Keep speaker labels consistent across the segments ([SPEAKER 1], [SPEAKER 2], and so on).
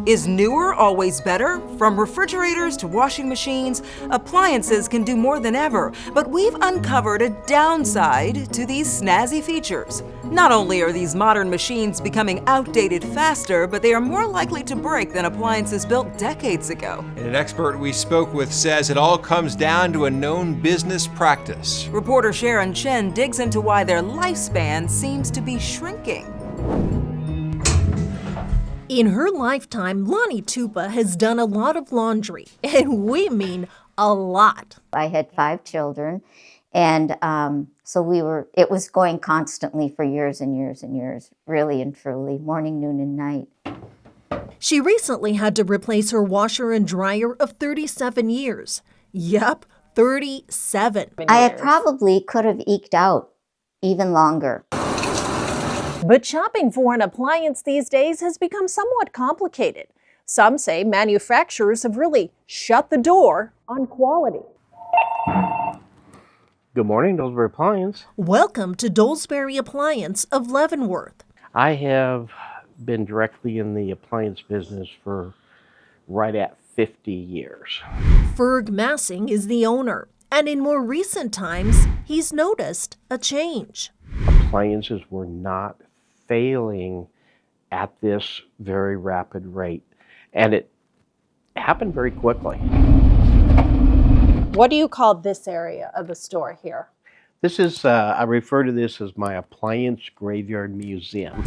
[SPEAKER 1] Is newer always better? From refrigerators to washing machines, appliances can do more than ever, but we've uncovered a downside to these snazzy features. Not only are these modern machines becoming outdated faster, but they are more likely to break than appliances built decades ago.
[SPEAKER 2] And an expert we spoke with says it all comes down to a known business practice.
[SPEAKER 1] Reporter Sharon Chen digs into why their lifespan seems to be shrinking.
[SPEAKER 3] In her lifetime, Lonnie Tupa has done a lot of laundry, and we mean a lot.
[SPEAKER 4] I had 5 children, and so it was going constantly for years and years and years, really and truly, morning, noon, and night.
[SPEAKER 3] She recently had to replace her washer and dryer of 37 years. Yep, 37.
[SPEAKER 4] I probably could have eked out even longer.
[SPEAKER 5] But shopping for an appliance these days has become somewhat complicated. Some say manufacturers have really shut the door on quality.
[SPEAKER 6] Good morning, Dolesbury Appliance.
[SPEAKER 3] Welcome to Dolesbury Appliance of Leavenworth.
[SPEAKER 6] I have been directly in the appliance business for right at 50 years.
[SPEAKER 3] Ferg Massing is the owner, and in more recent times, he's noticed a change.
[SPEAKER 6] Appliances were not failing at this very rapid rate, and it happened very quickly.
[SPEAKER 5] What do you call this area of the store here?
[SPEAKER 6] This is, I refer to this as my appliance graveyard museum.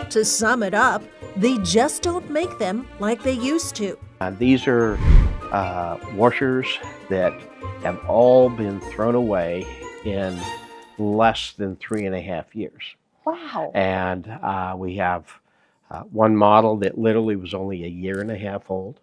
[SPEAKER 3] To sum it up, they just don't make them like they used to.
[SPEAKER 6] These are washers that have all been thrown away in less than 3.5 years.
[SPEAKER 5] Wow.
[SPEAKER 6] And we have one model that literally was only 1.5 years old.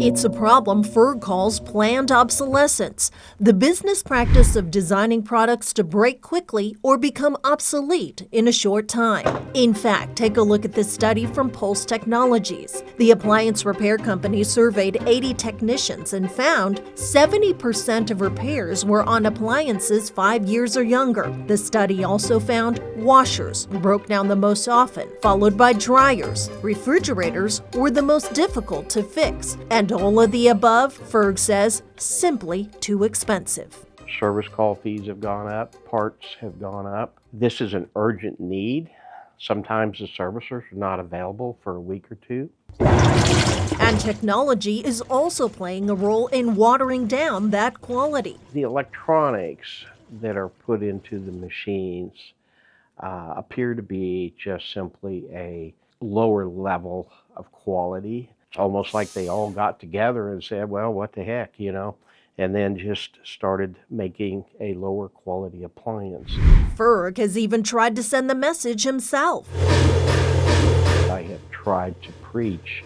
[SPEAKER 3] It's a problem Ferg calls planned obsolescence, the business practice of designing products to break quickly or become obsolete in a short time. In fact, take a look at this study from Pulse Technologies. The appliance repair company surveyed 80 technicians and found 70% of repairs were on appliances 5 years or younger. The study also found washers broke down the most often, followed by dryers. Refrigerators were the most difficult to fix, and all of the above, Ferg says, simply too expensive.
[SPEAKER 6] Service call fees have gone up, parts have gone up. This is an urgent need. Sometimes the servicers are not available for a week or two.
[SPEAKER 3] And technology is also playing a role in watering down that quality.
[SPEAKER 6] The electronics that are put into the machines appear to be just simply a lower level of quality. It's almost like they all got together and said, well, what the heck, you know, and then just started making a lower quality appliance.
[SPEAKER 3] Ferg has even tried to send the message himself.
[SPEAKER 6] I have tried to preach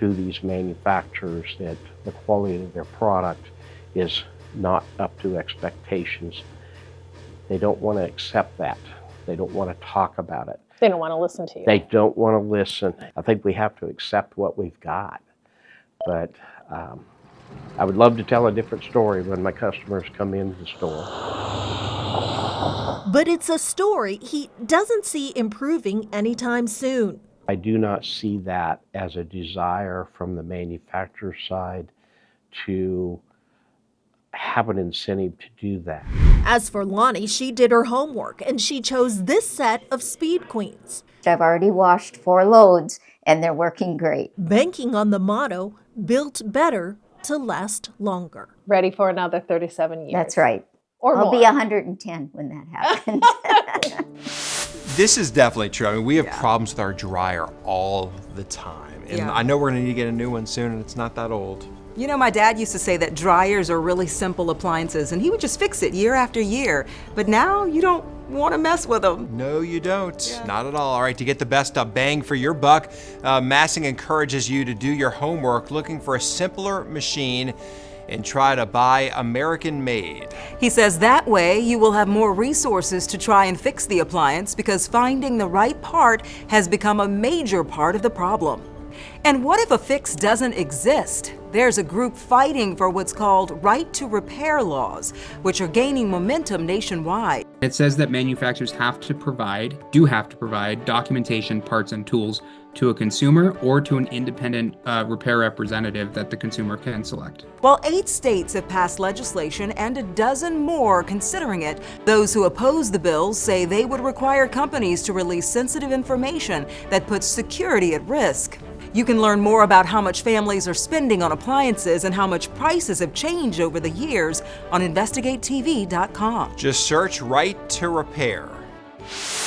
[SPEAKER 6] to these manufacturers that the quality of their product is not up to expectations. They don't want to accept that. They don't want to talk about it.
[SPEAKER 5] They don't want to listen to you.
[SPEAKER 6] They don't want to listen. I think we have to accept what we've got. But I would love to tell a different story when my customers come into the store.
[SPEAKER 3] But it's a story he doesn't see improving anytime soon.
[SPEAKER 6] I do not see that as a desire from the manufacturer side to have an incentive to do that.
[SPEAKER 3] As for Lonnie, she did her homework and she chose this set of Speed Queens.
[SPEAKER 4] I've already washed 4 loads and they're working great.
[SPEAKER 3] Banking on the motto, built better to last longer.
[SPEAKER 5] Ready for another 37 years.
[SPEAKER 4] That's right.
[SPEAKER 5] Or
[SPEAKER 4] I'll
[SPEAKER 5] more.
[SPEAKER 4] be 110 when that happens.
[SPEAKER 2] This is definitely true. I mean, we have problems with our dryer all the time. And I know we're gonna need to get a new one soon, and it's not that old.
[SPEAKER 1] You know, my dad used to say that dryers are really simple appliances, and he would just fix it year after year. But now you don't want to mess with them.
[SPEAKER 2] No, you don't. Not at all. All right, to get the best bang for your buck, Massing encourages you to do your homework looking for a simpler machine and try to buy American made.
[SPEAKER 1] He says that way you will have more resources to try and fix the appliance because finding the right part has become a major part of the problem. And what if a fix doesn't exist? There's a group fighting for what's called right to repair laws, which are gaining momentum nationwide.
[SPEAKER 7] It says that manufacturers do have to provide documentation, parts, and tools to a consumer or to an independent repair representative that the consumer can select.
[SPEAKER 1] While 8 states have passed legislation and a dozen more considering it, those who oppose the bills say they would require companies to release sensitive information that puts security at risk. You can learn more about how much families are spending on appliances and how much prices have changed over the years on InvestigateTV.com.
[SPEAKER 2] Just search Right to Repair.